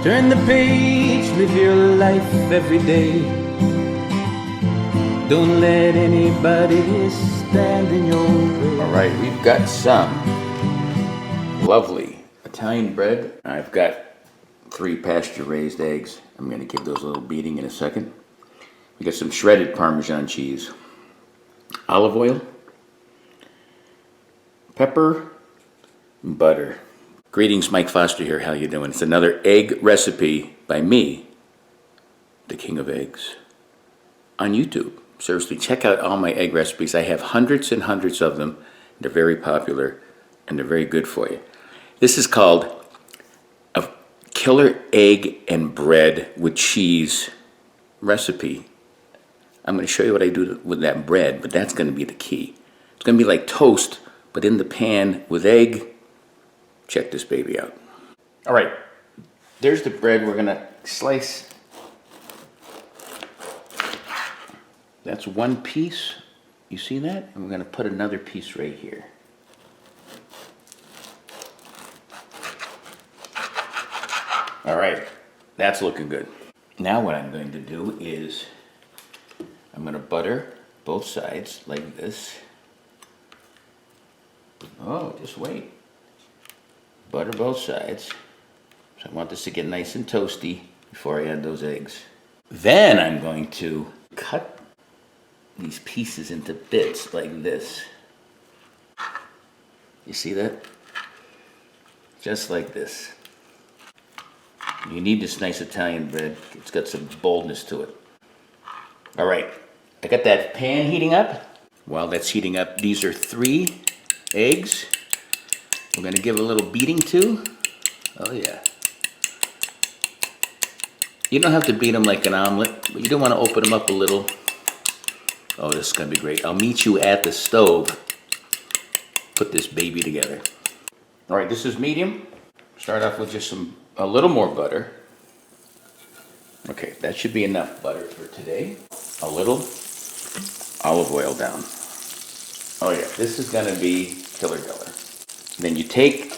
Turn the page, live your life every day. Don't let anybody stand in your way. All right, we've got some lovely Italian bread. I've got 3 pasture-raised eggs. I'm going to give those a little beating in a second. We got some shredded Parmesan cheese, olive oil, pepper, and butter. Greetings, Mike Foster here. How you doing? It's another egg recipe by me, the King of Eggs, on YouTube. Seriously, check out all my egg recipes. I have hundreds and hundreds of them. They're very popular and they're very good for you. This is called a killer egg and bread with cheese recipe. I'm going to show you what I do with that bread, but that's going to be the key. It's going to be like toast, but in the pan with egg. Check this baby out. All right, there's the bread we're going to slice. That's 1 piece. You see that? And we're going to put another piece right here. All right, that's looking good. Now what I'm going to do is I'm going to butter both sides like this. Oh, just wait. Butter both sides. So I want this to get nice and toasty before I add those eggs. Then I'm going to cut these pieces into bits like this. You see that? Just like this. You need this nice Italian bread. It's got some boldness to it. All right, I got that pan heating up. While that's heating up, these are 3 eggs. We're gonna give it a little beating to. Oh yeah. You don't have to beat them like an omelet, but you do want to open them up a little. Oh, this is gonna be great. I'll meet you at the stove. Put this baby together. All right, this is medium. Start off with just a little more butter. Okay, that should be enough butter for today. A little olive oil down. Oh yeah, this is gonna be killer killer. Then you take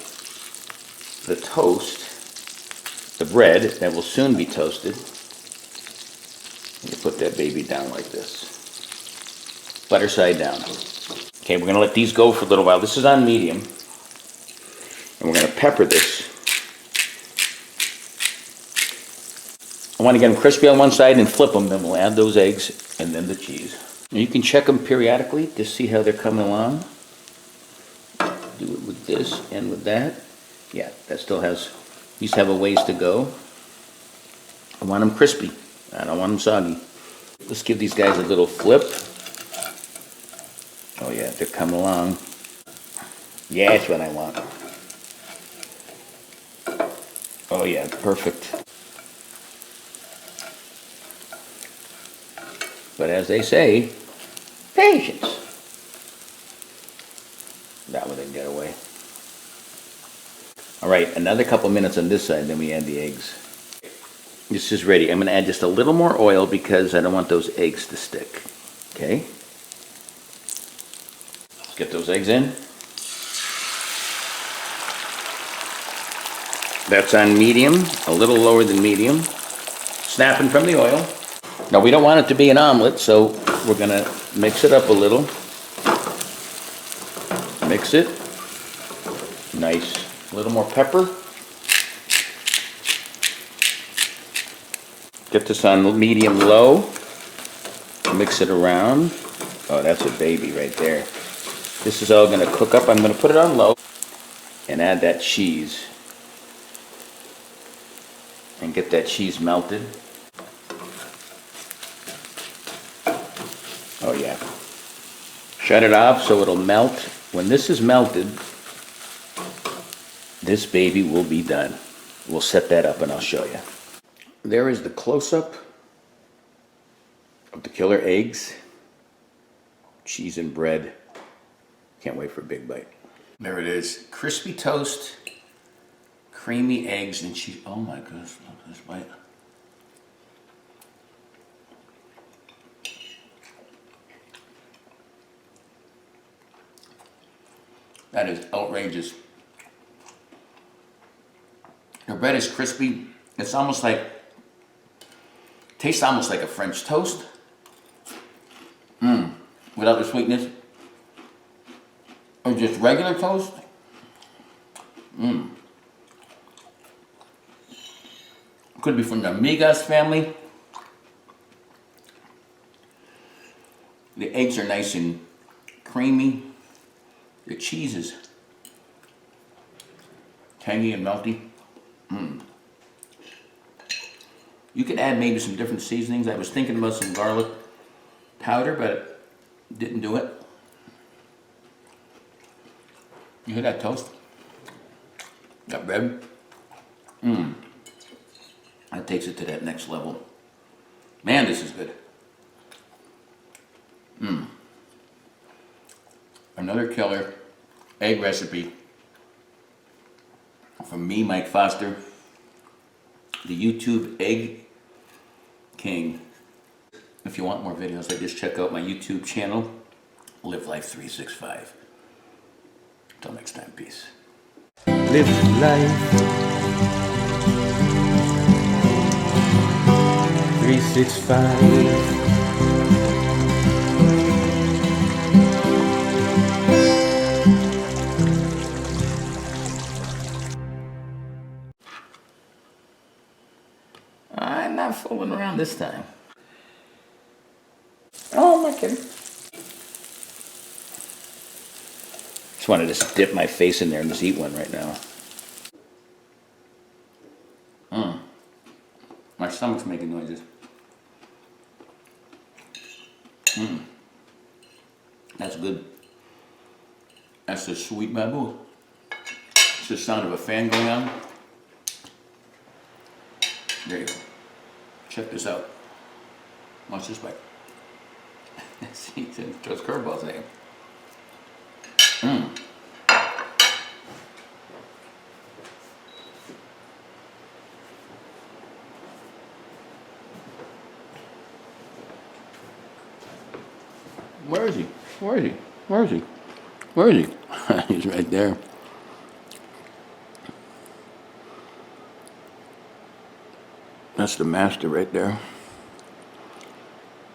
the toast, the bread that will soon be toasted, and you put that baby down like this. Butter side down. Okay, we're gonna let these go for a little while. This is on medium. And we're gonna pepper this. I wanna get them crispy on one side and flip them, then we'll add those eggs and then the cheese. And you can check them periodically to see how they're coming along. Do it with this and with that. Yeah, that still has, these have a ways to go. I want them crispy. I don't want them soggy. Let's give these guys a little flip. Oh yeah, they're coming along. Yeah, that's what I want. Oh yeah, perfect. But as they say, patience. That one didn't get away. All right, another couple minutes on this side, then we add the eggs. This is ready. I'm gonna add just a little more oil because I don't want those eggs to stick. Okay? Let's get those eggs in. That's on medium, a little lower than medium. Snapping from the oil. Now we don't want it to be an omelet, so we're gonna mix it up a little. Mix it. Nice. A little more pepper. Get this on medium low. Mix it around. Oh, that's a baby right there. This is all going to cook up. I'm going to put it on low and add that cheese. And get that cheese melted. Oh yeah. Shut it off so it'll melt. When this is melted, this baby will be done. We'll set that up and I'll show you. There is the close-up of the killer eggs, cheese and bread. Can't wait for a big bite. There it is. Crispy toast, creamy eggs and cheese. Oh my goodness, look at this bite. That is outrageous. The bread is crispy It's almost like, tastes almost like a French toast. Without the sweetness. Or just regular toast. Could be from the Amigas family. The eggs are nice and creamy. The cheese is tangy and melty. You could add maybe some different seasonings. I was thinking about some garlic powder, but didn't do it. You hear that toast? That bread? That takes it to that next level. Man, this is good. Another killer egg recipe from me, Mike Foster, the YouTube Egg King. If you want more videos, just check out my YouTube channel, Live Life 365. Until next time, peace. Live life 365. I'm not fooling around this time. Oh, my kid. Just wanted to dip my face in there and just eat one right now. My stomach's making noises. That's good. That's the sweet babu. It's the sound of a fan going on. There you go. Check this out. Watch this bite. See, it throws curveballs at you. Where is he? Where is he? Where is he? Where is he? He's right there. That's the master right there.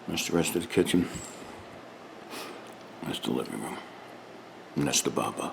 That's the rest of the kitchen. That's the living room. And that's the Baba.